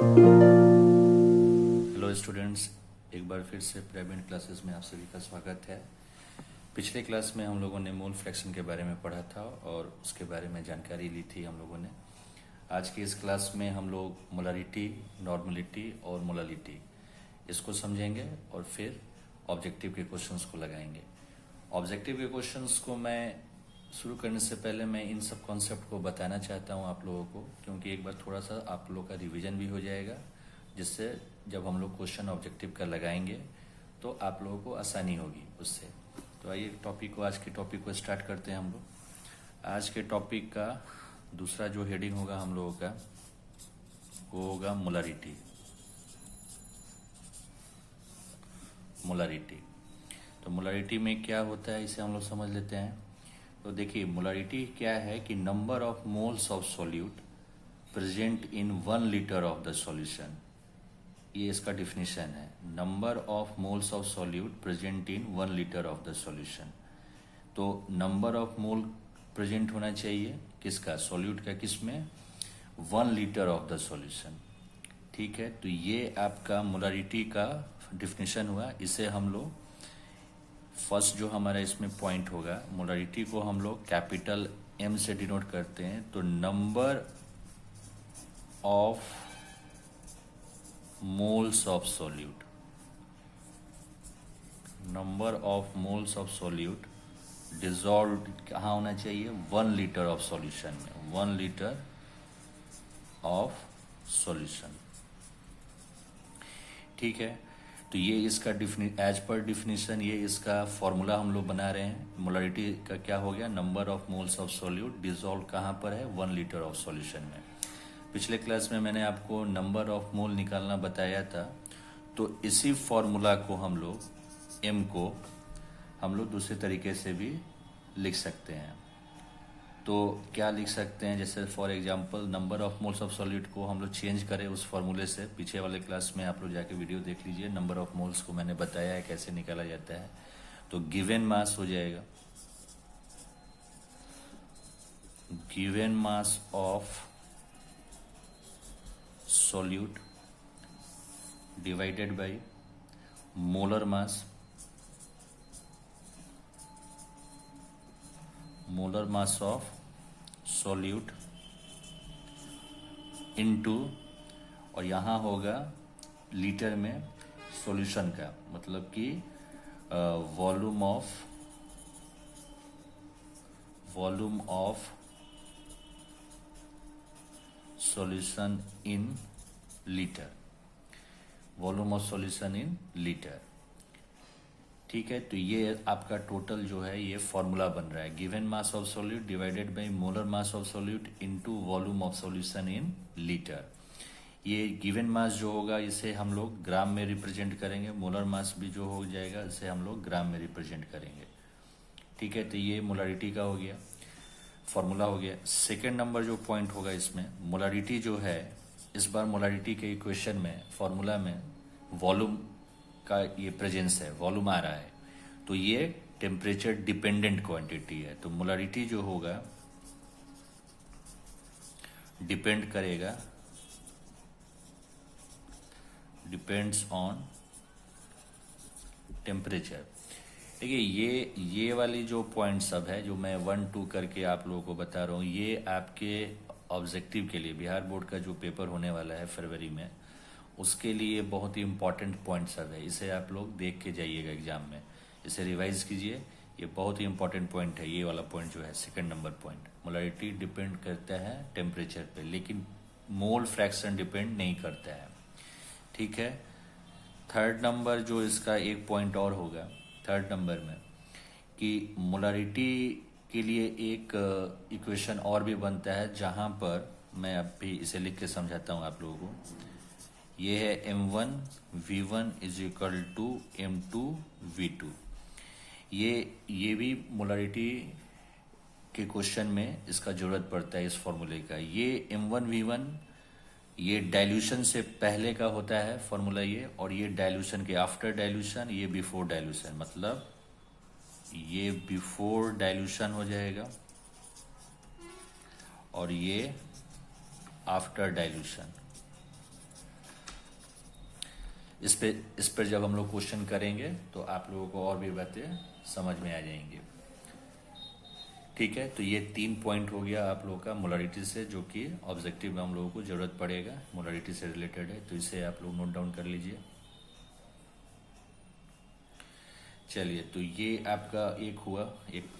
Hello students, एक बार फिर से प्राइवेट क्लासेस में आप सभी का स्वागत है। पिछले क्लास में हम लोगों ने मोल फ्रैक्शन के बारे में पढ़ा था और उसके बारे में जानकारी ली थी हम लोगों ने। आज की इस क्लास में हम लोग मोलारिटी, नॉर्मलिटी और मोलालिटी इसको समझेंगे और फिर ऑब्जेक्टिव के क्वेश्चंस को लगाएंगे। ऑब्जेक्टिव के क्वेश्चंस को मैं शुरू करने से पहले मैं इन सब कॉन्सेप्ट को बताना चाहता हूँ आप लोगों को, क्योंकि एक बार थोड़ा सा आप लोगों का रिवीजन भी हो जाएगा, जिससे जब हम लोग क्वेश्चन ऑब्जेक्टिव का लगाएंगे तो आप लोगों को आसानी होगी उससे। तो आइए आज के टॉपिक को स्टार्ट करते हैं हम लोग। आज के टॉपिक का दूसरा जो हेडिंग होगा हम लोगों का वो होगा मोलारिटी। मोलारिटी तो मोलारिटी में क्या होता है इसे हम लोग समझ लेते हैं। तो देखिए, मोलारिटी क्या है कि number of moles of solute present in 1 litre of the solution. ये इसका डिफिनीशन है, number of moles of solute present in 1 litre of the solution. तो नंबर ऑफ मोल प्रेजेंट होना चाहिए किसका, सॉल्यूट का, किसमें, 1 लीटर ऑफ द सॉल्यूशन। ठीक है, तो ये आपका मोलारिटी का डिफिनीशन हुआ। इसे हम लोग फर्स्ट जो हमारा इसमें पॉइंट होगा, मोलारिटी को हम लोग कैपिटल M से डिनोट करते हैं। तो number of moles of solute, number of moles of solute dissolve कहाँ होना चाहिए, 1 लीटर ऑफ सॉल्यूशन में, 1 लीटर ऑफ सॉल्यूशन। ठीक है, तो ये इसका एज पर डिफिनीशन ये इसका फॉर्मूला हम लोग बना रहे हैं। मोलारिटी का क्या हो गया, number of moles of solute dissolve कहाँ पर है, 1 लीटर ऑफ सॉल्यूशन में। पिछले क्लास में मैंने आपको नंबर ऑफ मोल निकालना बताया था, तो इसी फॉर्मूला को हम लोग M को हम लोग दूसरे तरीके से भी लिख सकते हैं। तो क्या लिख सकते हैं, जैसे for example number of moles of solute को हम लोग चेंज करें उस फॉर्मूले से। पीछे वाले क्लास में आप लोग जाके वीडियो देख लीजिए, नंबर ऑफ मोल्स को मैंने बताया है कैसे निकाला जाता है। तो गिवन मास हो जाएगा, given mass of solute divided by molar mass, molar mass of solute into, और यहाँ होगा लीटर में सॉल्यूशन का, मतलब कि volume of solution in litre, volume of solution in litre. ठीक है, तो ये आपका टोटल जो है ये फॉर्मूला बन रहा है, given mass of solute divided by molar mass of solute into volume of solution in litre. ये गिवन मास जो होगा इसे हम लोग ग्राम में रिप्रेजेंट करेंगे, मोलर मास भी जो हो जाएगा इसे हम लोग ग्राम में रिप्रेजेंट करेंगे। ठीक है, तो ये मोलारिटी का हो गया, फॉर्मूला हो गया। सेकेंड नंबर जो पॉइंट होगा इसमें, मोलारिटी जो है, इस बार मोलारिटी के इक्वेशन में, फॉर्मूला में वॉल्यूम का ये प्रेजेंस है, वॉल्यूम आ रहा है, तो ये टेम्परेचर डिपेंडेंट क्वांटिटी है। तो मोलारिटी जो होगा डिपेंड करेगा, डिपेंड्स ऑन टेम्परेचर। देखिए, ये वाली जो पॉइंट सब है जो मैं 1, 2 करके आप लोगों को बता रहा हूँ, ये आपके ऑब्जेक्टिव के लिए बिहार बोर्ड का जो पेपर होने वाला है फरवरी में, उसके लिए बहुत ही इम्पॉर्टेंट पॉइंट सब है। इसे आप लोग देख के जाइएगा एग्जाम में, इसे रिवाइज कीजिए, ये बहुत ही इम्पॉर्टेंट पॉइंट है। ये वाला पॉइंट जो है second number point, molarity depend करता है टेम्परेचर पे, लेकिन मोल फ्रैक्शन डिपेंड नहीं करता है। ठीक है, थर्ड नंबर जो इसका एक पॉइंट और होगा थर्ड नंबर में, कि मोलारिटी के लिए एक इक्वेशन और भी बनता है, जहाँ पर मैं अब भी इसे लिख के समझाता हूँ आप लोगों को। ये है M1 V1 is equal to M2 V2। ये भी मोलारिटी के क्वेश्चन में इसका जरूरत पड़ता है इस फॉर्मूले का। ये M1 V1 ये डाइल्यूशन से पहले का होता है फॉर्मूला ये, और ये डाइल्यूशन के आफ्टर डाइल्यूशन, ये बिफोर डाइल्यूशन, मतलब ये बिफोर डाइल्यूशन हो जाएगा और ये आफ्टर डाइल्यूशन। इस पर जब हम लोग क्वेश्चन करेंगे तो आप लोगों को और भी बातें समझ में आ जाएंगी। ठीक है, तो ये 3 पॉइंट हो गया आप लोगों का मोलारिटी से, जो कि ऑब्जेक्टिव में हम लोगों को ज़रूरत पड़ेगा, मोलारिटी से रिलेटेड है, तो इसे आप लोग नोट डाउन कर लीजिए। चलिए, तो ये आपका एक हुआ, एक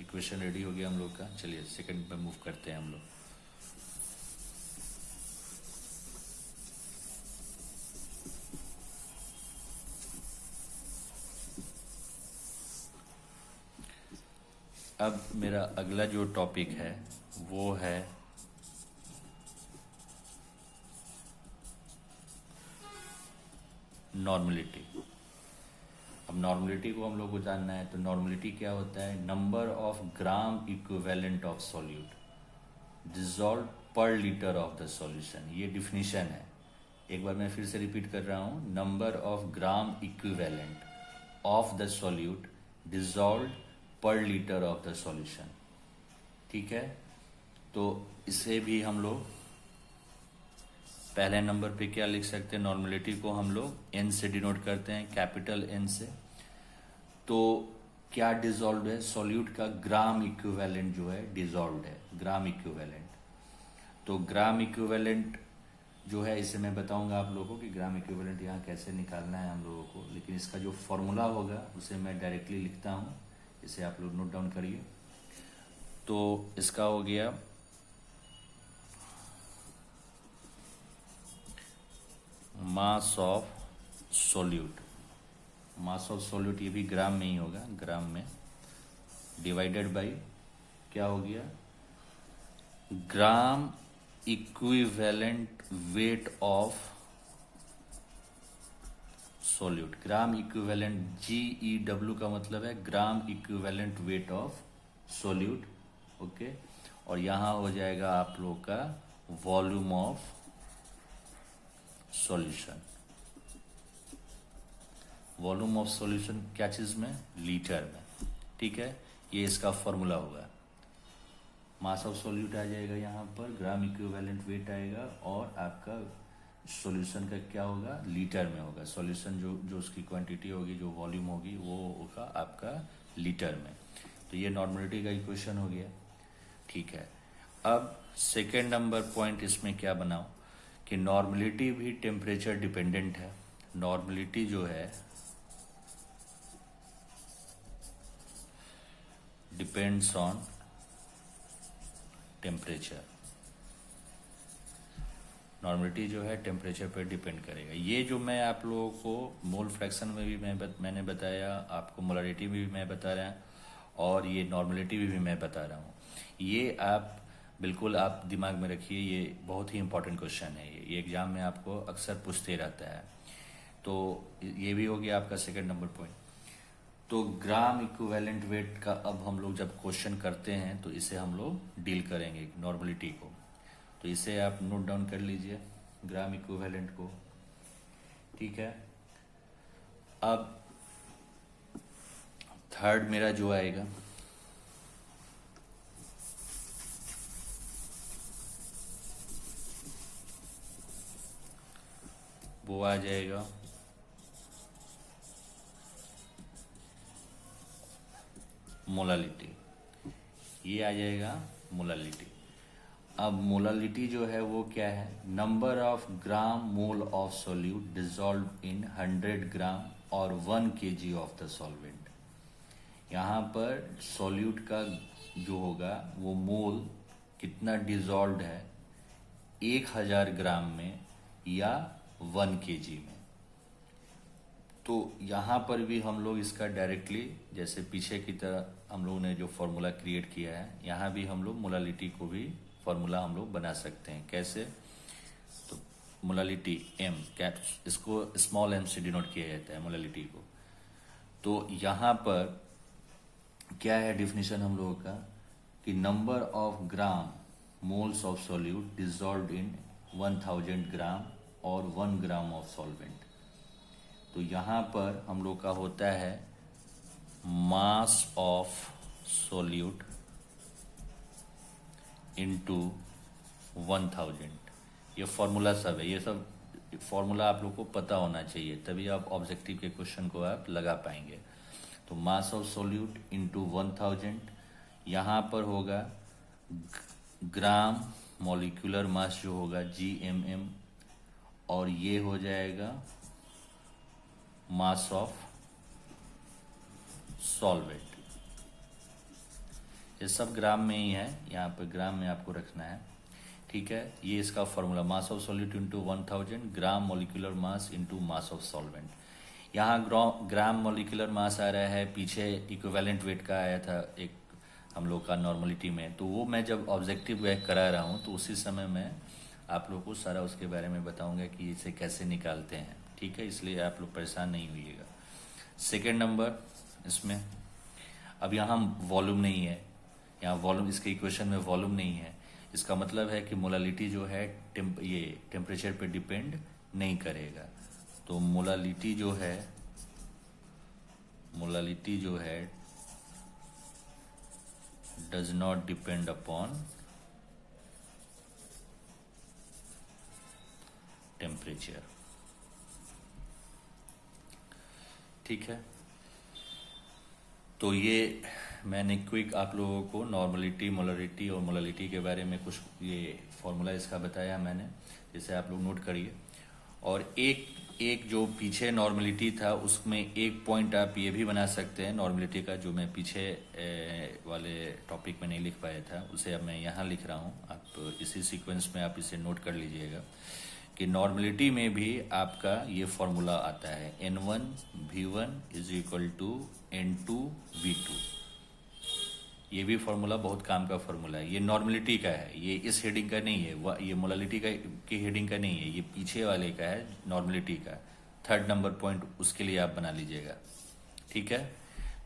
इक्वेशन रेडी हो गया हम लोग का। चलिए सेकंड पे मूव करते हैं हम लोग। अब मेरा अगला जो टॉपिक है वो है नॉर्मलिटी। अब नॉर्मलिटी को हम लोग को जानना है, तो नॉर्मलिटी क्या होता है? Number of gram equivalent of solute dissolve पर लीटर ऑफ द सॉल्यूशन। ये डिफिनीशन है, एक बार मैं फिर से रिपीट कर रहा हूँ। Number of gram equivalent of the solute dissolve पर लीटर ऑफ द सॉल्यूशन। ठीक है, तो इसे भी हम लोग पहले नंबर पे क्या लिख सकते हैं? नॉर्मलिटी को हम लोग एन से डिनोट करते हैं, कैपिटल एन से। तो क्या डिसॉल्व है? सॉल्यूट का ग्राम इक्विवेलेंट जो है डिसॉल्व है, ग्राम इक्विवेलेंट। तो ग्राम इक्विवेलेंट जो है, इसे मैं बताऊंगा आप लोगों को कि ग्राम इक्विवेलेंट यहाँ कैसे निकालना है हम लोगों को, लेकिन इसका जो फॉर्मूला होगा उसे मैं डायरेक्टली लिखता हूँ, इसे आप लोग नोट डाउन करिए। तो इसका हो गया mass of solute. Mass of solute ये भी ग्राम में ही होगा, ग्राम में, डिवाइडेड बाय क्या हो गया? Gram equivalent weight of solute. Gram equivalent, GEW का मतलब है gram equivalent weight of solute. Okay, और यहां हो जाएगा आप लोग का volume of solution. Volume of solution क्या चीज में? लीटर में। ठीक है, ये इसका फॉर्मूला होगा। मास ऑफ सॉल्यूट आ जाएगा यहाँ पर, ग्राम इक्विवेलेंट वेट आएगा, और आपका सॉल्यूशन का क्या होगा? लीटर में होगा। सॉल्यूशन जो उसकी क्वांटिटी होगी, जो वॉल्यूम होगी, वो होगा आपका लीटर में। तो ये नॉर्मलिटी का इक्वेशन हो गया। ठीक है, अब सेकेंड नंबर पॉइंट इसमें क्या बनाओ कि नॉर्मलिटी भी टेम्परेचर डिपेंडेंट है। नॉर्मलिटी जो है डिपेंड्स ऑन टेम्परेचर। नॉर्मलिटी जो है टेम्परेचर पर डिपेंड करेगा। ये जो मैं आप लोगों को मोल फ्रैक्शन में भी मैंने बताया, आपको मोलारिटी में भी मैं बता रहा हूँ, और ये नॉर्मलिटी में भी मैं बता रहा हूँ। ये आप बिल्कुल आप दिमाग में रखिए, ये बहुत ही इंपॉर्टेंट क्वेश्चन है। ये एग्जाम में आपको अक्सर पूछते रहता है। तो ये भी हो गया आपका सेकेंड नंबर पॉइंट। तो ग्राम इक्विवेलेंट वेट का अब हम लोग जब क्वेश्चन करते हैं तो इसे हम लोग डील करेंगे नॉर्मलिटी को। तो इसे आप नोट डाउन कर लीजिए, ग्राम इक्विवेलेंट को। ठीक है, अब थर्ड मेरा जो आएगा वो आ जाएगा मोलालिटी। ये आ जाएगा मोलालिटी। अब मोलालिटी जो है वो क्या है? Number of gram mole of solute dissolve in 100 ग्राम और 1 kg ऑफ द सॉल्वेंट। यहाँ पर सॉल्यूट का जो होगा वो मोल कितना डिसॉल्व है, 1000 ग्राम में या 1 kg में। तो यहाँ पर भी हम लोग इसका डायरेक्टली, जैसे पीछे की तरह हम लोगों ने जो फॉर्मूला क्रिएट किया है, यहाँ भी हम लोग मोलालिटी को भी फॉर्मूला हम लोग बना सकते हैं। कैसे? तो मोलालिटी m, क्या इसको स्मॉल m से डिनोट किया जाता है मोलालिटी को। तो यहाँ पर क्या है डिफिनीशन हम लोगों का कि number of gram moles of solute dissolved इन 1000 ग्राम और 1 ग्राम ऑफ सॉल्वेंट। तो यहाँ पर हम लोग का होता है मास ऑफ सॉल्यूट इनटू 1000। ये फॉर्मूला सब है, ये सब फॉर्मूला आप लोग को पता होना चाहिए, तभी आप ऑब्जेक्टिव के क्वेश्चन को आप लगा पाएंगे। तो मास ऑफ सोल्यूट इंटू 1000, यहाँ पर होगा ग्राम मॉलिक्यूलर मास जो होगा GMM, और ये हो जाएगा मास ऑफ सॉल्वेंट। ये सब ग्राम में ही है, यहाँ पर ग्राम में आपको रखना है, ठीक है। ये इसका formula, mass of solute into 1000 gram molecular mass into mass of solvent. यहाँ ग्राम मॉलिक्यूलर मास आ रहा है, पीछे इक्विवेलेंट वेट का आया था एक हम लोग का नॉर्मलिटी में, तो वो मैं जब ऑब्जेक्टिव करा रहा हूँ तो उसी समय मैं आप लोग को सारा उसके बारे में बताऊंगा कि इसे कैसे निकालते हैं, ठीक है। इसलिए आप लोग परेशान नहीं होइएगा। सेकेंड नंबर, इसमें अब यहाँ वॉल्यूम नहीं है, यहाँ वॉल्यूम, इसके इक्वेशन में वॉल्यूम नहीं है। इसका मतलब है कि मोलालिटी जो है ये टेम्परेचर पे डिपेंड नहीं करेगा। तो मोलालिटी जो है does not depend upon temperature, ठीक है। तो ये मैंने क्विक आप लोगों को नॉर्मलिटी, मोलारिटी और मोलालिटी के बारे में कुछ ये फॉर्मूला इसका बताया मैंने, जिसे आप लोग नोट करिए। और एक जो पीछे नॉर्मलिटी था उसमें एक पॉइंट आप ये भी बना सकते हैं नॉर्मलिटी का, जो मैं पीछे वाले टॉपिक में नहीं लिख पाया था, उसे अब मैं यहाँ लिख रहा हूँ। आप इसी सीक्वेंस में आप इसे नोट कर लीजिएगा कि नॉर्मलिटी में भी आपका ये फॉर्मूला आता है, N1V1 is equal to N2V2। ये भी फॉर्मूला बहुत काम का फॉर्मूला है। ये नॉर्मलिटी का है, ये इस हेडिंग का नहीं है, ये मोलालिटी का की हेडिंग का नहीं है, ये पीछे वाले का है, नॉर्मलिटी का। थर्ड नंबर पॉइंट उसके लिए आप बना लीजिएगा, ठीक है।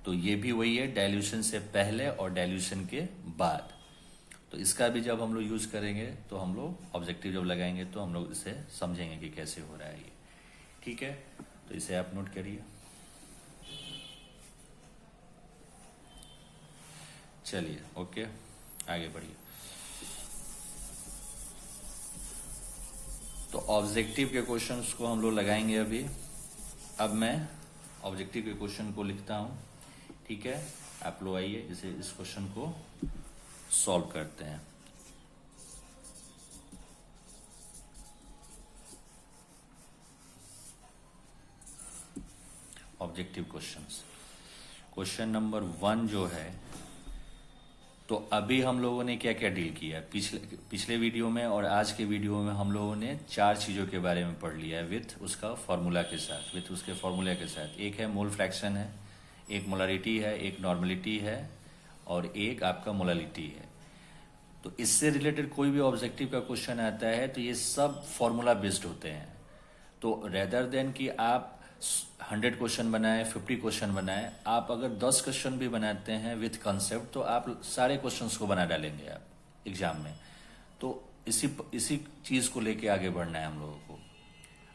तो ये भी वही है, डाइल्यूशन से पहले और डाइल्यूशन के बाद। तो इसका भी जब हम लोग यूज करेंगे तो हम लोग ऑब्जेक्टिव जब लगाएंगे तो हम लोग इसे समझेंगे कि कैसे हो रहा है ये, ठीक है। तो इसे आप नोट करिए। चलिए, ओके, आगे बढ़िए। तो ऑब्जेक्टिव के क्वेश्चंस को हम लोग लगाएंगे अभी। अब मैं ऑब्जेक्टिव के क्वेश्चन को लिखता हूं, ठीक है। आप लोग आइए इसे, इस क्वेश्चन को सॉल्व करते हैं। ऑब्जेक्टिव क्वेश्चंस, क्वेश्चन नंबर 1 जो है, तो अभी हम लोगों ने क्या क्या डील किया पिछले वीडियो में और आज के वीडियो में हम लोगों ने 4 चीज़ों के बारे में पढ़ लिया है विथ उसका फॉर्मूला के साथ, विथ उसके फॉर्मूला के साथ। एक है मोल फ्रैक्शन है, एक मोलारिटी है, एक नॉर्मलिटी है और एक आपका मोलालिटी है। तो इससे रिलेटेड कोई भी ऑब्जेक्टिव का क्वेश्चन आता है तो ये सब फॉर्मूला बेस्ड होते हैं। तो रेदर देन कि आप 100 क्वेश्चन बनाए, 50 क्वेश्चन बनाए, आप अगर 10 क्वेश्चन भी बनाते हैं विथ कंसेप्ट तो आप सारे क्वेश्चंस को बना डालेंगे आप एग्जाम में। तो इसी चीज को लेके आगे बढ़ना है हम लोगों को।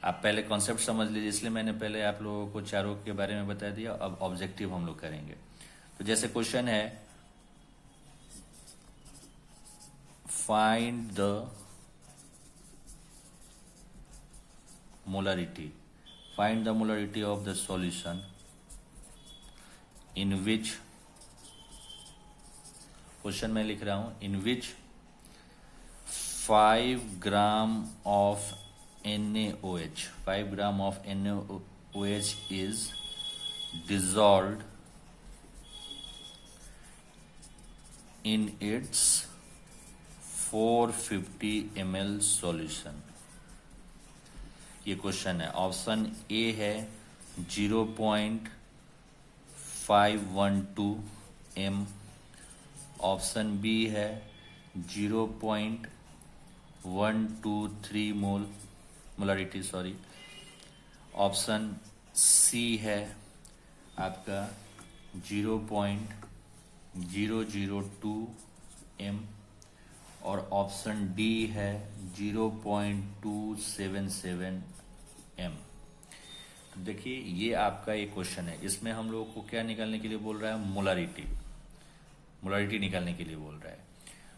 आप पहले कॉन्सेप्ट समझ लीजिए, इसलिए मैंने पहले आप लोगों को चारों के बारे में बता दिया। अब ऑब्जेक्टिव हम लोग करेंगे। तो जैसे क्वेश्चन है, find the molarity, find the molarity of the solution in which, question में लिख रहा हूं, in which 5 gram of NaOH, 5 gram of NaOH is dissolved in its 450 ml solution। ये क्वेश्चन है। ऑप्शन ए है 0.512 m, ऑप्शन बी है 0.123 molarity, sorry, option C है आपका 0.002 m और ऑप्शन डी है 0.277 m। तो देखिए ये आपका एक क्वेश्चन है, इसमें हम लोग को क्या निकालने के लिए बोल रहा है, मोलारिटी निकालने के लिए बोल रहा है।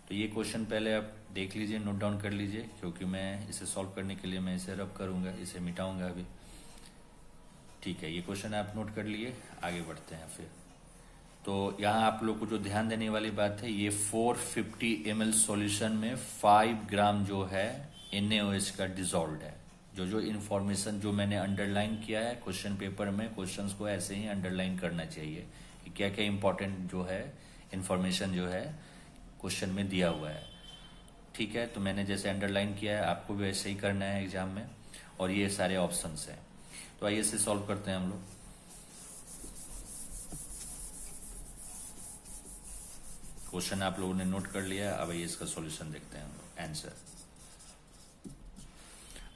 तो तो ये क्वेश्चन पहले आप देख लीजिए, नोट डाउन कर लीजिए, क्योंकि मैं इसे सॉल्व करने के लिए मैं इसे रब करूँगा, इसे मिटाऊँगा अभी। ठीक है, ये क्वेश्चन आप नोट कर लिए, आगे बढ़ते हैं फिर। तो यहाँ आप लोग को जो ध्यान देने वाली बात है, ये 450 ml सॉल्यूशन में 5 ग्राम जो है NaOH का डिजॉल्व है। जो जो इन्फॉर्मेशन जो मैंने अंडरलाइन किया है क्वेश्चन पेपर में, क्वेश्चंस को ऐसे ही अंडरलाइन करना चाहिए कि क्या क्या इंपॉर्टेंट जो है इन्फॉर्मेशन जो है क्वेश्चन में दिया हुआ है। ठीक है, तो मैंने जैसे अंडरलाइन किया है आपको भी वैसे ही करना है एग्जाम में, और ये सारे ऑप्शंस हैं। तो आइए इसे सॉल्व करते हैं हम लोग। क्वेश्चन आप लोगों ने नोट कर लिया, अब ये इसका सॉल्यूशन देखते हैं हम लोग, आंसर।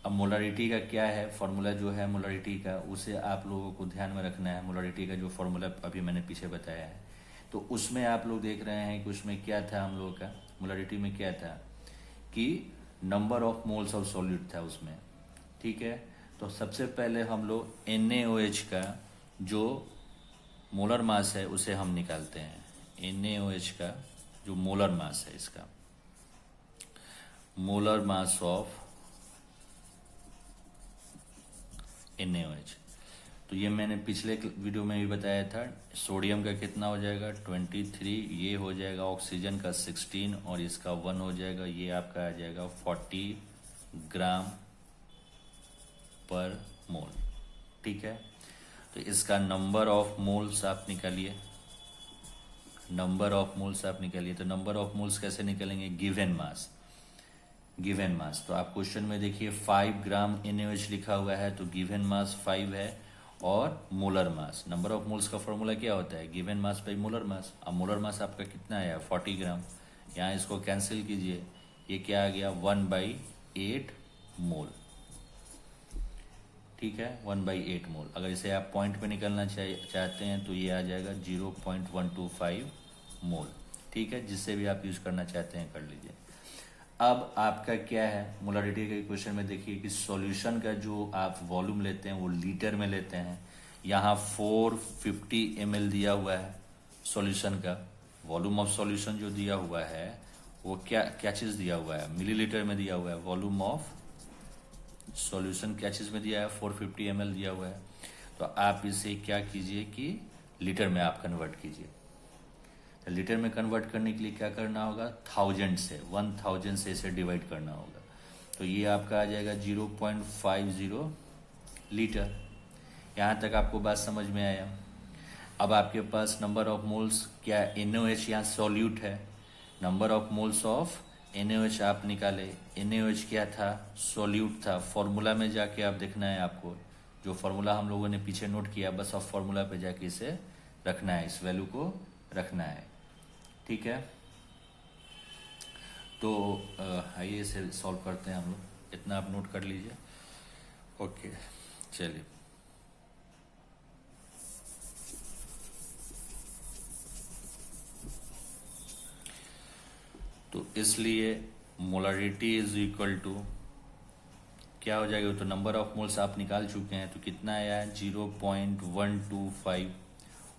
अब मोलारिटी का क्या है, फॉर्मूला जो है मोलारिटी का, उसे आप लोगों को ध्यान में रखना है। मोलारिटी का जो फॉर्मूला अभी मैंने पीछे बताया है, तो उसमें आप लोग देख रहे हैं कि उसमें क्या था हम लोगों का, मोलारिटी में क्या था कि number of moles of solute था उसमें। ठीक है, तो सबसे पहले हम लोग NaOH का जो मोलर मास है उसे हम निकालते हैं। NaOH का जो मोलर मास है, इसका मोलर मास ऑफ NaOH, तो ये मैंने पिछले वीडियो में भी बताया था। सोडियम का कितना हो जाएगा 23, ये हो जाएगा ऑक्सीजन का 16 और इसका 1 हो जाएगा, ये आपका आ जाएगा 40 ग्राम पर मोल। ठीक है, तो इसका नंबर ऑफ मोल्स आप निकालिए, नंबर ऑफ मोल्स आप निकालिए। तो नंबर ऑफ मोल्स कैसे निकलेंगे, गिवन मास, गिवन मास। तो आप क्वेश्चन में देखिए 5 ग्राम NaOH लिखा हुआ है, तो गिवन मास 5 है, और molar mass, number of moles का फॉर्मूला क्या होता है, given mass by molar mass. अब मोलर मास आपका कितना है 40 ग्राम, यहाँ इसको कैंसिल कीजिए, ये क्या आ गया 1/8 मोल। ठीक है, 1/8 मोल। अगर इसे आप पॉइंट पे निकलना चाहते हैं तो ये आ जाएगा 0.125 मोल। ठीक है, जिससे भी आप यूज करना चाहते हैं कर लीजिए। अब आपका क्या है, मोलारिटी के क्वेश्चन में देखिए कि सॉल्यूशन का जो आप वॉल्यूम लेते हैं वो लीटर में लेते हैं। यहाँ 450 ml दिया हुआ है सॉल्यूशन का, वॉल्यूम ऑफ सॉल्यूशन जो दिया हुआ है वो क्या क्या चीज़ दिया हुआ है, मिलीलीटर में दिया हुआ है। वॉल्यूम ऑफ सॉल्यूशन क्या चीज़ में दिया है, 450 ml दिया हुआ है। तो आप इसे क्या कीजिए कि लीटर में आप कन्वर्ट कीजिए। तो लीटर में कन्वर्ट करने के लिए क्या करना होगा, 1000 से इसे डिवाइड करना होगा। तो ये आपका आ जाएगा 0.50 लीटर। यहाँ तक आपको बात समझ में आया। अब आपके पास नंबर ऑफ मोल्स क्या, NaOH यहाँ सॉल्यूट है, number of moles of NaOH आप निकाले। NaOH क्या था, सॉल्यूट था। फॉर्मूला में जाके आप देखना है आपको, जो फॉर्मूला हम लोगों ने पीछे नोट किया, बस अब फॉर्मूला पे जाके इसे रखना है, इस वैल्यू को रखना है। ठीक है, तो आइए इसे सॉल्व करते हैं हम लोग। इतना आप नोट कर लीजिए। ओके, चलिए। तो इसलिए मोलारिटी इज इक्वल टू क्या हो जाएगा, तो नंबर ऑफ मोल्स आप निकाल चुके हैं, तो कितना आया 0.125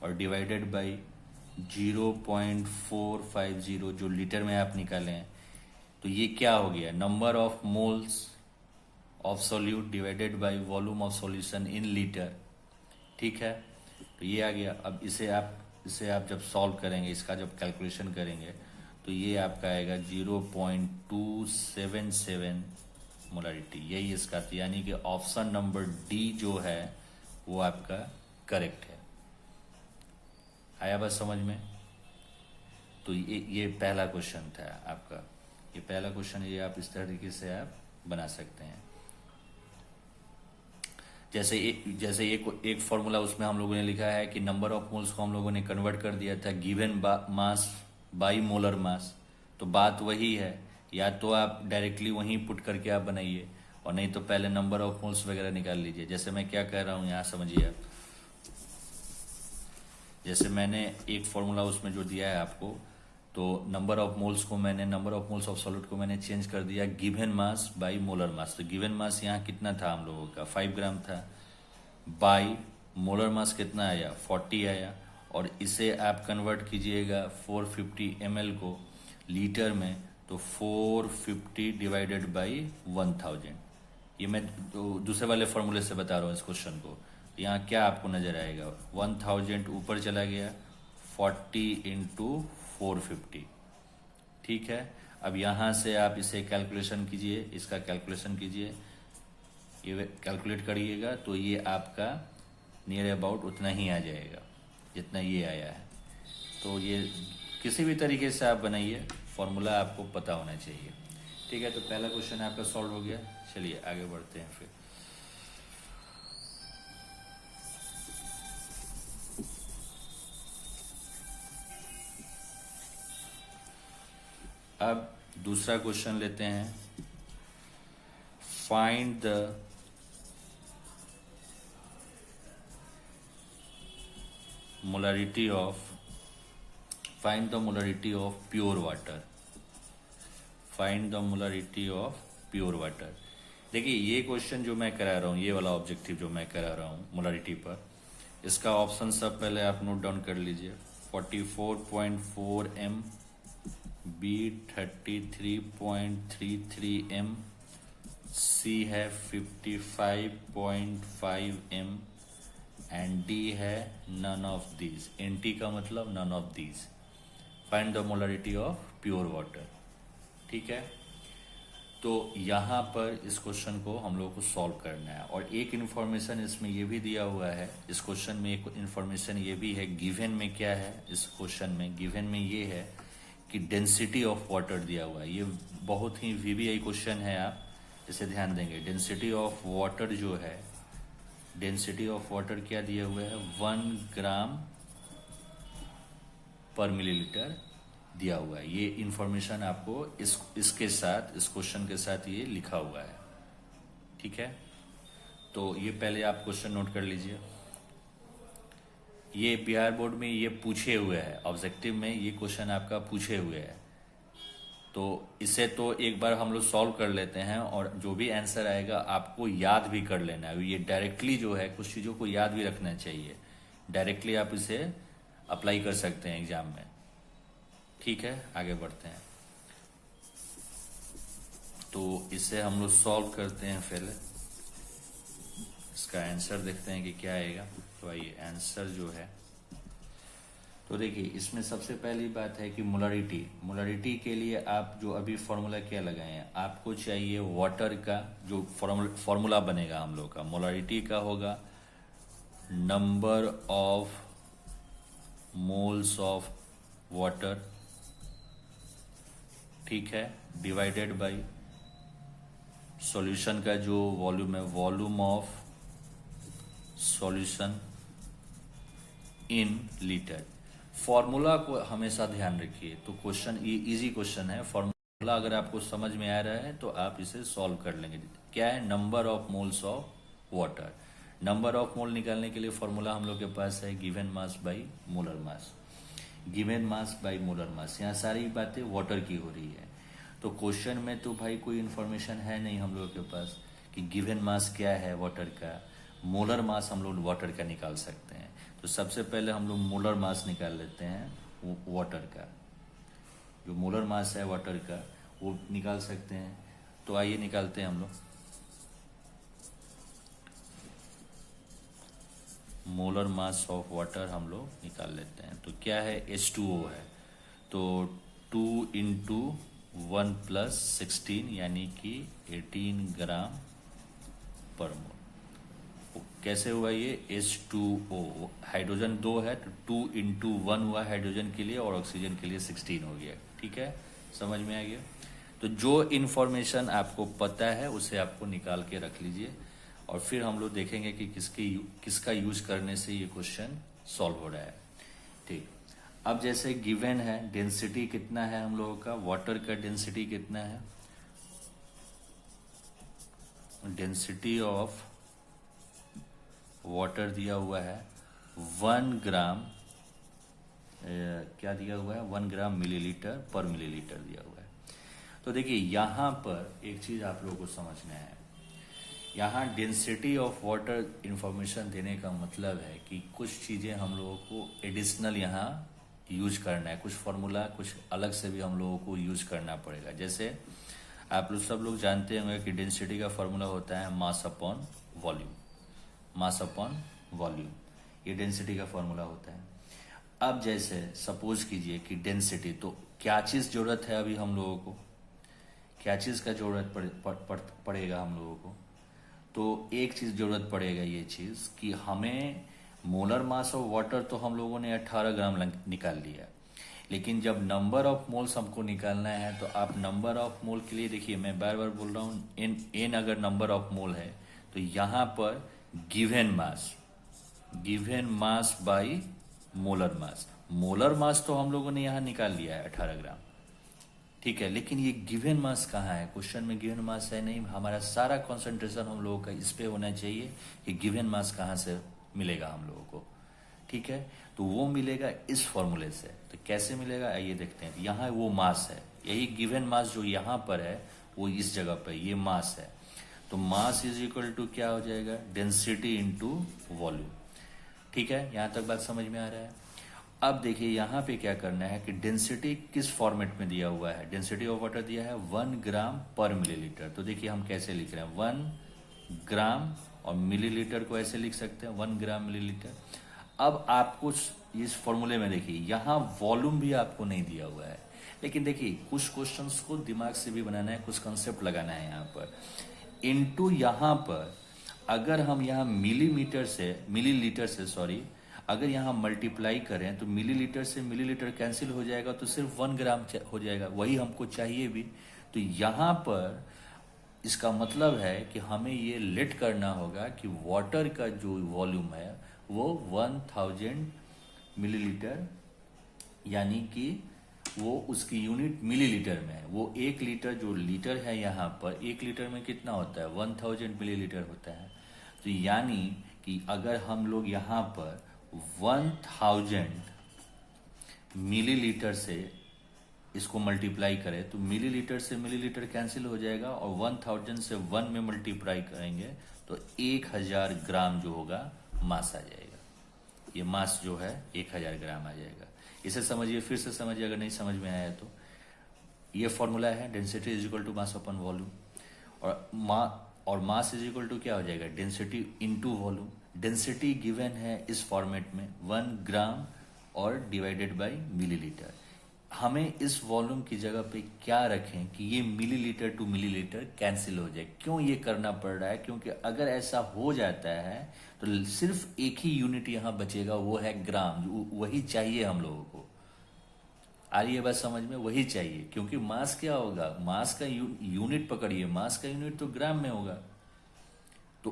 और डिवाइडेड बाई 0.450 जो लीटर में आप निकाले हैं। तो ये क्या हो गया, number of moles of solute divided by volume of solution in litre. ठीक है, तो ये आ गया। अब इसे आप जब सॉल्व करेंगे, इसका जब कैलकुलेशन करेंगे, तो ये आपका आएगा 0.277 मोलारिटी, यही इसका। यानी कि ऑप्शन नंबर डी जो है वो आपका करेक्ट है। आया बात समझ में। तो ये पहला क्वेश्चन था आपका, ये पहला क्वेश्चन, ये आप इस तरीके से आप बना सकते हैं। जैसे एक फॉर्मूला उसमें हम लोगों ने लिखा है कि नंबर ऑफ मोल्स को हम लोगों ने कन्वर्ट कर दिया था given mass by molar mass. तो बात वही है, या तो आप डायरेक्टली वहीं पुट करके आप बनाइए, और नहीं तो पहले नंबर ऑफ मोल्स वगैरह निकाल लीजिए। जैसे मैं क्या कह रहा हूँ यहाँ समझिए आप। जैसे मैंने एक फॉर्मूला उसमें जो दिया है आपको, तो number of moles of solute को मैंने चेंज कर दिया given mass by molar mass. तो गिवन मास यहाँ कितना था हम लोगों का, 5 ग्राम था, बाई मोलर मास कितना आया 40 आया। और इसे आप कन्वर्ट कीजिएगा 450 ml को लीटर में, तो 450 डिवाइडेड बाई 1000। ये मैं दूसरे वाले फॉर्मूले से बता रहा हूँ इस क्वेश्चन को। यहाँ क्या आपको नजर आएगा, 1000 ऊपर चला गया, 40 इंटू 450। ठीक है, अब यहाँ से आप इसे कैलकुलेशन कीजिए, इसका कैलकुलेशन कीजिए, ये कैलकुलेट करिएगा तो ये आपका नियर अबाउट उतना ही आ जाएगा जितना ये आया है। तो ये किसी भी तरीके से आप बनाइए, फॉर्मूला आपको पता होना चाहिए। ठीक है, तो पहला क्वेश्चन आपका सॉल्व हो गया। चलिए आगे बढ़ते हैं फिर। अब दूसरा क्वेश्चन लेते हैं। Find the molarity of pure water. Find the molarity of pure water. देखिए ये क्वेश्चन जो मैं करा रहा हूँ, ये वाला ऑब्जेक्टिव जो मैं करा रहा हूँ मोलरिटी पर, इसका ऑप्शन सब पहले आप नोट डाउन कर लीजिए। 44.4 m, B 33.33 m, C है 55.5 m एंड D है नन ऑफ दीज। NT का मतलब none of these. Find the molarity of pure water. ठीक है, तो यहाँ पर इस क्वेश्चन को हम लोग को सॉल्व करना है। और एक इन्फॉर्मेशन इसमें ये भी दिया हुआ है, इस क्वेश्चन में एक इन्फॉर्मेशन ये भी है। गिवन में क्या है, इस क्वेश्चन में गिवन में ये है कि डेंसिटी ऑफ वाटर दिया हुआ है। ये बहुत ही VBI क्वेश्चन है, आप इसे ध्यान देंगे। डेंसिटी ऑफ वाटर जो है, डेंसिटी ऑफ वाटर क्या दिया हुआ है, 1 ग्राम पर मिलीलीटर दिया हुआ है। ये इंफॉर्मेशन आपको इसके साथ, इस क्वेश्चन के साथ ये लिखा हुआ है। ठीक है, तो ये पहले आप क्वेश्चन नोट कर लीजिए। ये बिहार बोर्ड में ये पूछे हुए है, ऑब्जेक्टिव में ये क्वेश्चन आपका पूछे हुए है। तो इसे तो एक बार हम लोग सॉल्व कर लेते हैं, और जो भी आंसर आएगा आपको याद भी कर लेना है। ये डायरेक्टली जो है, कुछ चीज़ों को याद भी रखना चाहिए। डायरेक्टली आप इसे अप्लाई कर सकते हैं एग्जाम में। ठीक है, आगे बढ़ते हैं। तो इसे हम लोग सॉल्व करते हैं पहले। इसका आंसर देखते हैं कि क्या आएगा। तो आइए, आंसर जो है, तो देखिए इसमें सबसे पहली बात है कि मोलरिटी के लिए आप जो अभी फॉर्मूला क्या लगाए हैं, आपको चाहिए वाटर का जो फॉर्मूला बनेगा हम लोग का मोलरिटी का होगा number of moles of water. ठीक है, डिवाइडेड बाय सॉल्यूशन का जो वॉल्यूम है, volume of solution in litre. Formula को हमेशा ध्यान रखिए। तो क्वेश्चन ये इजी क्वेश्चन है, फॉर्मूला अगर आपको समझ में आ रहा है तो आप इसे सॉल्व कर लेंगे। क्या है, number of moles of water. Number of mole निकालने के लिए फॉर्मूला हम लोग के पास है given mass by molar mass. Given mass by molar mass, यहाँ सारी बातें वाटर की हो रही है। तो क्वेश्चन में तो भाई कोई इन्फॉर्मेशन है नहीं हम लोग के पास कि गिवन मास क्या है वाटर का, मोलर मास हम लोग वाटर का निकाल सकते हैं। तो सबसे पहले हम लोग मोलर मास निकाल लेते हैं वाटर का। जो मोलर मास है वाटर का वो निकाल सकते हैं। तो आइए निकालते हैं हम लोग। मोलर मास ऑफ वाटर हम लोग निकाल लेते हैं। तो क्या है, H2O है। तो 2 इंटू 1 प्लस 16 यानी कि 18 ग्राम पर मोल। कैसे हुआ ये, H2O, हाइड्रोजन 2 है तो 2 इंटू 1 हुआ हाइड्रोजन के लिए, और ऑक्सीजन के लिए 16 हो गया। ठीक है, समझ में आ गया। तो जो इन्फॉर्मेशन आपको पता है उसे आपको निकाल के रख लीजिए, और फिर हम लोग देखेंगे कि किसका यूज करने से ये क्वेश्चन सॉल्व हो रहा है। ठीक, अब जैसे गिवन है डेंसिटी कितना है हम लोगों का, वाटर का डेंसिटी कितना है, डेंसिटी ऑफ वाटर दिया हुआ है 1 ग्राम, क्या दिया हुआ है, 1 ग्राम मिलीलीटर पर मिलीलीटर दिया हुआ है। तो देखिए यहाँ पर एक चीज आप लोगों को समझना है, यहाँ डेंसिटी ऑफ वाटर इंफॉर्मेशन देने का मतलब है कि कुछ चीजें हम लोगों को एडिशनल यहाँ यूज करना है, कुछ फॉर्मूला कुछ अलग से भी हम लोगों को यूज करना पड़ेगा। जैसे आप लोग सब लोग जानते होंगे कि डेंसिटी का फॉर्मूला होता है मास अपॉन वॉल्यूम, मास अपॉन वॉल्यूम, ये डेंसिटी का फॉर्मूला होता है। अब जैसे सपोज कीजिए कि डेंसिटी, तो क्या चीज़ जरूरत है अभी हम लोगों को, क्या चीज़ का जरूरत पड़ेगा हम लोगों को, तो एक चीज़ जरूरत पड़ेगा, ये चीज़ कि हमें मोलर मास ऑफ वाटर तो हम लोगों ने 18 ग्राम निकाल लिया, लेकिन जब नंबर ऑफ मोल्स हमको निकालना है तो आप नंबर ऑफ मोल के लिए देखिए, मैं बार बार बोल रहा हूँ, एन अगर नंबर ऑफ मोल है तो यहाँ पर given mass by molar mass तो हम लोगों ने यहाँ निकाल लिया है 18 ग्राम, ठीक है, लेकिन ये गिवन मास कहाँ है, क्वेश्चन में गिवन मास है नहीं, हमारा सारा कंसंट्रेशन हम लोगों का इस पे होना चाहिए कि गिवन मास कहाँ से मिलेगा हम लोगों को, ठीक है, तो वो मिलेगा इस फॉर्मूले से। तो कैसे मिलेगा आइए देखते हैं। यहाँ वो मास है, यही गिवन मास जो यहाँ पर है वो इस जगह पर ये मास है, तो मास इज इक्वल टू क्या हो जाएगा, डेंसिटी इंटू वॉल्यूम, ठीक है, यहाँ तक बात समझ में आ रहा है। अब देखिए यहाँ पे क्या करना है कि डेंसिटी किस फॉर्मेट में दिया हुआ है, डेंसिटी ऑफ वाटर दिया है 1 ग्राम पर मिलीलीटर, तो देखिए हम कैसे लिख रहे हैं 1 ग्राम और मिलीलीटर को ऐसे लिख सकते हैं 1 ग्राम मिलीलीटर। अब आपको इस फॉर्मूले में देखिए यहाँ वॉल्यूम भी आपको नहीं दिया हुआ है, लेकिन देखिए कुछ क्वेश्चंस को दिमाग से भी बनाना है, कुछ कंसेप्ट लगाना है यहाँ पर, इनटू यहाँ पर अगर हम यहाँ मिलीलीटर से अगर यहाँ मल्टीप्लाई करें तो मिलीलीटर से मिलीलीटर कैंसिल हो जाएगा, तो सिर्फ 1 ग्राम हो जाएगा, वही हमको चाहिए भी। तो यहाँ पर इसका मतलब है कि हमें ये लेट करना होगा कि वाटर का जो वॉल्यूम है वो 1000 मिलीलीटर, यानी कि वो उसकी यूनिट मिलीलीटर में है, वो 1 लीटर जो लीटर है यहाँ पर 1 लीटर में कितना होता है 1000 मिलीलीटर होता है। तो यानी कि अगर हम लोग यहाँ पर 1000 मिलीलीटर से इसको मल्टीप्लाई करें तो मिलीलीटर से मिलीलीटर कैंसिल हो जाएगा, और 1000 से 1 में मल्टीप्लाई करेंगे तो 1000 ग्राम जो होगा मास आ जाएगा, ये मास जो है 1000 ग्राम आ जाएगा। इसे समझिए, फिर से समझिए अगर नहीं समझ में आया तो, ये फॉर्मूला है density is equal to mass upon volume, और मास इज इक्वल टू क्या हो जाएगा density into volume. Density given है इस फॉर्मेट में 1 ग्राम और डिवाइडेड बाय मिलीलीटर। हमें इस वॉल्यूम की जगह पे क्या रखें कि ये मिलीलीटर टू मिलीलीटर कैंसिल हो जाए। क्यों ये करना पड़ रहा है, क्योंकि अगर ऐसा हो जाता है तो सिर्फ एक ही यूनिट यहाँ बचेगा, वो है ग्राम, वही चाहिए हम लोगों को। आ रही है बात समझ में, वही चाहिए, क्योंकि मास क्या होगा, मास का यूनिट पकड़िए, मास का यूनिट तो ग्राम में होगा, तो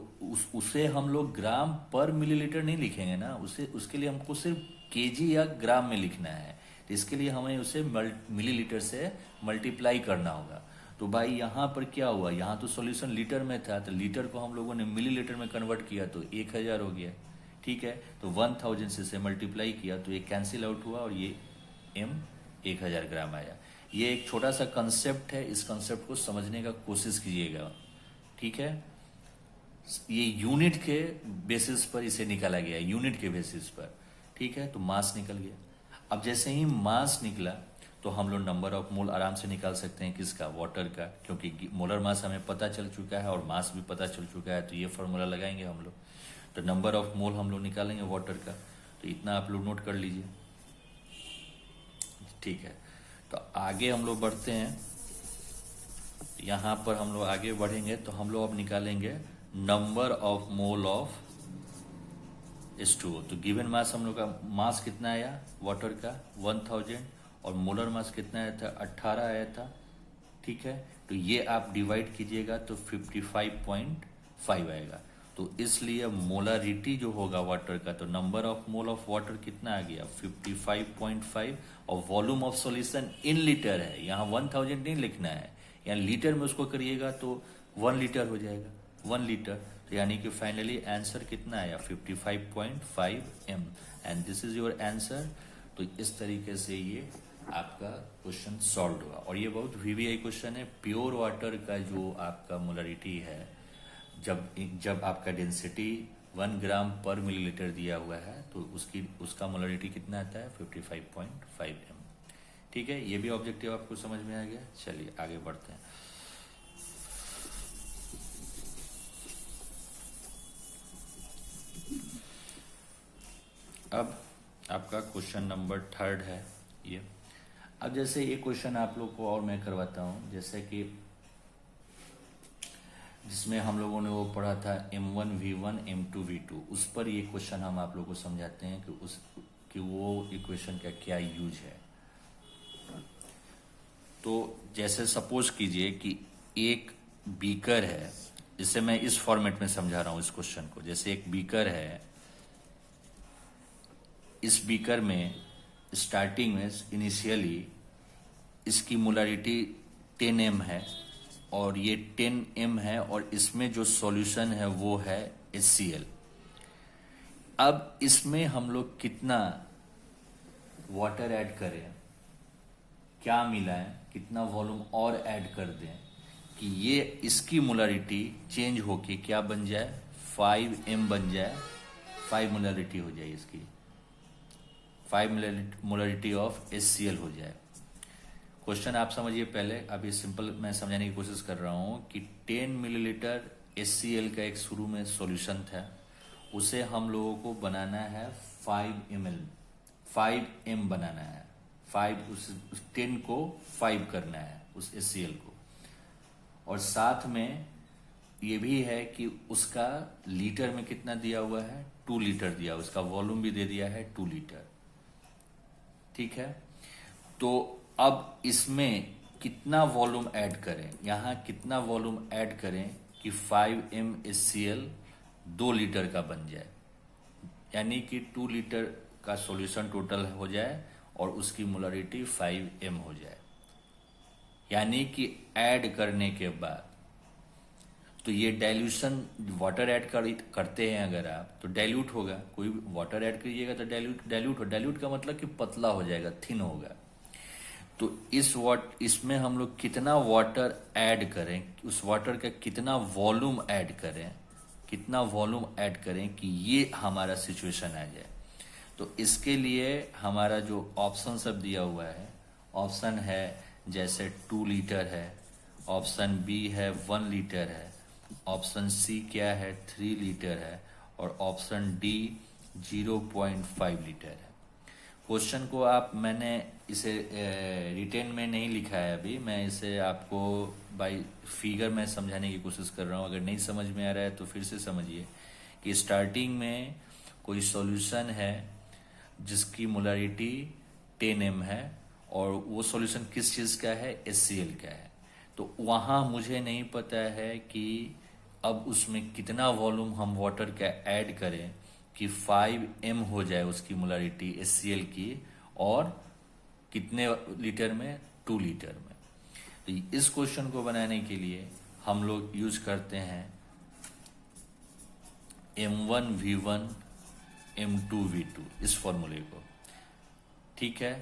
उसे हम लोग ग्राम पर मिलीलीटर नहीं लिखेंगे ना, उसके लिए हमको सिर्फ केजी या ग्राम में लिखना है, तो इसके लिए हमें उसे मिलीलीटर से मल्टीप्लाई करना होगा। तो भाई यहाँ पर क्या हुआ, यहाँ तो सॉल्यूशन लीटर में था, तो लीटर को हम लोगों ने मिलीलीटर में कन्वर्ट किया तो 1000 हो गया, ठीक है, तो 1000 से मल्टीप्लाई किया तो ये कैंसिल आउट हुआ और ये m 1000 ग्राम आया। ये एक छोटा सा कंसेप्ट है, इस कंसेप्ट को समझने का कोशिश कीजिएगा, ठीक है। ये यूनिट के बेसिस पर इसे निकाला गया, यूनिट के बेसिस पर, ठीक है, तो मास निकल गया। अब जैसे ही मास निकला तो हम लोग नंबर ऑफ मोल आराम से निकाल सकते हैं, किसका, वाटर का, क्योंकि मोलर मास हमें पता चल चुका है और मास भी पता चल चुका है, तो ये फॉर्मूला लगाएंगे हम लोग, तो नंबर ऑफ मोल हम लोग निकालेंगे वाटर का। तो इतना आप लोग नोट कर लीजिए, ठीक है। तो आगे हम लोग बढ़ते हैं, यहाँ पर हम लोग आगे बढ़ेंगे तो हम लोग अब निकालेंगे number of mole of H2O। तो गिवन मास हम लोग का, मास कितना आया वाटर का 1000 और मोलर मास कितना आया था 18 आया था, ठीक है, तो ये आप डिवाइड कीजिएगा तो 55.5 आएगा। तो इसलिए मोलारिटी जो होगा वाटर का, तो number of mole of water कितना आ गया 55.5, और volume of solution in litre है, यहाँ 1000 नहीं लिखना है, यहाँ लीटर में उसको करिएगा तो 1 लीटर हो जाएगा, 1 लीटर, तो यानी कि फाइनली आंसर कितना आया 55.5 m, and this is your answer. तो इस तरीके से ये आपका क्वेश्चन सॉल्व हुआ, और ये बहुत वीवीआई क्वेश्चन है। प्योर वाटर का जो आपका मोलरिटी है, जब आपका डेंसिटी 1 ग्राम पर मिलीलीटर दिया हुआ है, तो उसका मोलरिटी कितना आता है 55.5 m। ठीक है, ये भी ऑब्जेक्टिव आपको समझ में आ गया। चलिए आगे बढ़ते हैं। अब आपका क्वेश्चन नंबर 3 है ये। अब जैसे ये क्वेश्चन आप लोग को और मैं करवाता हूँ, जैसे कि जिसमें हम लोगों ने वो पढ़ा था M1 V1 M2 V2, उस पर ये क्वेश्चन हम आप लोग को समझाते हैं कि वो इक्वेशन का क्या यूज है। तो जैसे सपोज कीजिए कि एक बीकर है, जिसे मैं इस फॉर्मेट में समझा रहा हूँ इस क्वेश्चन को। जैसे एक बीकर है, इस बीकर में स्टार्टिंग में इनिशियली इसकी मोलरिटी 10 m है और ये 10 m है, और इसमें जो सॉल्यूशन है वो है HCl। अब इसमें हम लोग कितना वाटर ऐड करें, क्या मिलाएं, कितना वॉल्यूम और ऐड कर दें कि ये इसकी मोलरिटी चेंज होके क्या बन जाए 5 m बन जाए, 5 मोलरिटी हो जाए इसकी, 5 मोलरिटी ऑफ HCl हो जाए। क्वेश्चन आप समझिए पहले, अभी सिंपल मैं समझाने की कोशिश कर रहा हूँ कि 10 मिलीलीटर HCl का एक शुरू में सॉल्यूशन था, उसे हम लोगों को बनाना है 5 ml, 5 m बनाना है। 5 उस 10 को 5 करना है उस HCl को, और साथ में ये भी है कि उसका लीटर में कितना दिया हुआ है 2 लीटर दिया, उसका वॉल्यूम भी दे दिया है 2 लीटर। ठीक है, तो अब इसमें कितना वॉल्यूम ऐड करें, यहाँ कितना वॉल्यूम ऐड करें कि 5 m HCl 2 लीटर का बन जाए, यानी कि 2 लीटर का सॉल्यूशन टोटल हो जाए और उसकी मोलरिटी 5 m हो जाए। यानी कि ऐड करने के बाद तो ये डाइल्यूशन, वाटर ऐड करते हैं अगर आप तो डाइल्यूट होगा, कोई वाटर ऐड करिएगा तो डाइल्यूट का मतलब कि पतला हो जाएगा, थिन होगा। तो इसमें हम लोग कितना वाटर ऐड करें, उस वाटर का कितना वॉल्यूम ऐड करें, कितना वॉल्यूम ऐड करें कि ये हमारा सिचुएशन आ जाए। तो इसके लिए हमारा जो ऑप्शन सब दिया हुआ है, ऑप्शन है जैसे 2 लीटर है, ऑप्शन बी है 1 लीटर है, ऑप्शन सी क्या है 3 लीटर है, और ऑप्शन डी 0.5 लीटर है। क्वेश्चन को मैंने इसे रिटेन में नहीं लिखा है अभी, मैं इसे आपको बाय फिगर में समझाने की कोशिश कर रहा हूँ। अगर नहीं समझ में आ रहा है तो फिर से समझिए कि स्टार्टिंग में कोई सॉल्यूशन है जिसकी मोलरिटी 10 m है, और वो सॉल्यूशन किस चीज़ का है HCl का है। तो वहाँ मुझे नहीं पता है कि अब उसमें कितना वॉल्यूम हम वाटर का ऐड करें कि 5 m हो जाए उसकी मोलरिटी HCl की, और कितने लीटर में 2 लीटर में। तो इस क्वेश्चन को बनाने के लिए हम लोग यूज करते हैं M1 V1 M2 V2 इस फॉर्मूले को। ठीक है,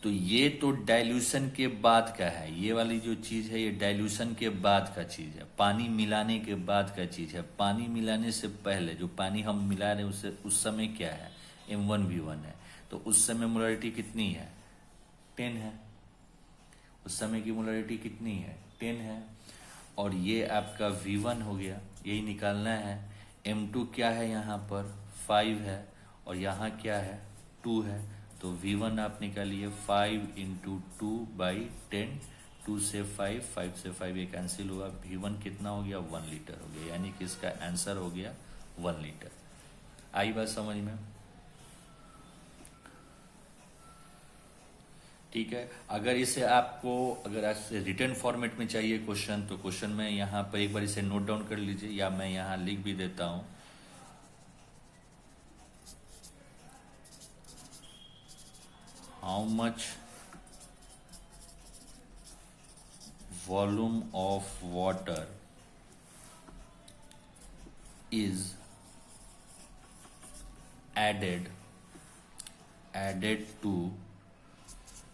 तो ये तो डाइल्यूशन के बाद का है, ये वाली जो चीज है ये डाइल्यूशन के बाद का चीज है, पानी मिलाने के बाद का चीज है। पानी मिलाने से पहले जो पानी हम मिला रहे हैं उससे उस समय क्या है M1 V1 है, तो उस समय मोलरिटी कितनी है 10 है, उस समय की मोलरिटी कितनी है 10 है, और ये आपका V1 हो गया, यही निकालना है। M2 क्या है यहाँ पर 5 है, और यहाँ क्या है 2 है, तो V1 आप निकालिए 5 × 2/10, 2 से 5, 5 से 5 ये कैंसिल हुआ, V1 कितना हो गया 1 लीटर हो गया, यानी कि इसका आंसर हो गया 1 लीटर। आई बात समझ में? ठीक है, अगर इसे आपको अगर रिटर्न फॉर्मेट में चाहिए क्वेश्चन, तो क्वेश्चन में यहाँ पर एक बार इसे नोट डाउन कर लीजिए, या मैं यहाँ लिख भी देता हूँ। How much volume of water is added to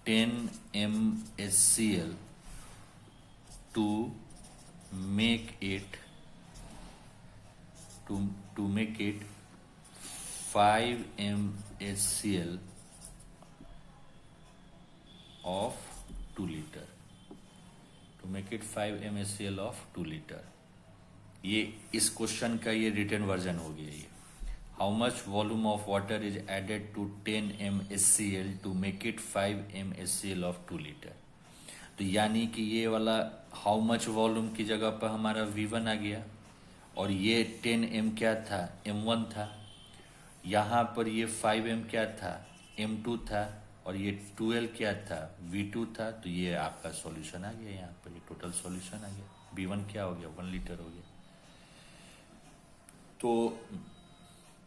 10 mSCl to make it 5 mHCl of 2 liter. To make it 5 mHCl of 2 liter. ये इस क्वेश्चन का ये रिटन वर्जन हो गया ये. How much volume of water is added to 10 mHCl to make it 5 mHCl of 2 litre. तो यानी कि ये वाला हाउ मच वॉल्यूम की जगह पर हमारा V1 आ गया और ये 10 m क्या था, M1 था. यहाँ पर ये 5 m क्या था, M2 था और ये 12 क्या था, V2 था. तो ये आपका सॉल्यूशन आ गया. यहाँ पर ये टोटल सॉल्यूशन आ गया. V1 क्या हो गया, 1 लीटर हो गया. तो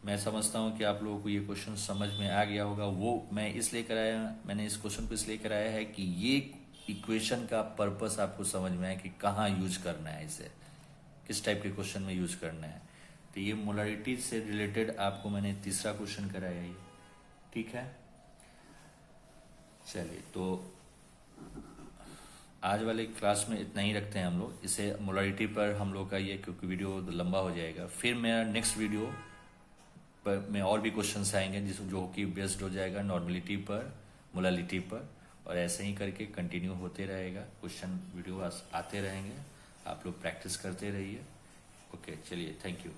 मैं समझता हूँ कि आप लोगों को ये क्वेश्चन समझ में आ गया होगा. वो मैंने इस क्वेश्चन को इसलिए कराया है कि ये इक्वेशन का पर्पस आपको समझ में आए कि कहाँ यूज करना है, इसे किस टाइप के क्वेश्चन में यूज करना है. तो ये मोलारिटी से रिलेटेड आपको मैंने तीसरा क्वेश्चन कराया ये. ठीक है, चलिए तो आज वाले क्लास में इतना ही रखते हैं हम लोग. इसे मोलारिटी पर हम लोग का ये, क्योंकि वीडियो लंबा हो जाएगा. फिर मेरा नेक्स्ट वीडियो पर में और भी क्वेश्चंस आएंगे जो कि बेस्ड हो जाएगा नॉर्मलिटी पर, मोलालिटी पर, और ऐसे ही करके कंटिन्यू होते रहेगा. क्वेश्चन वीडियो आते रहेंगे. आप लोग प्रैक्टिस करते रहिए. ओके, चलिए, थैंक यू.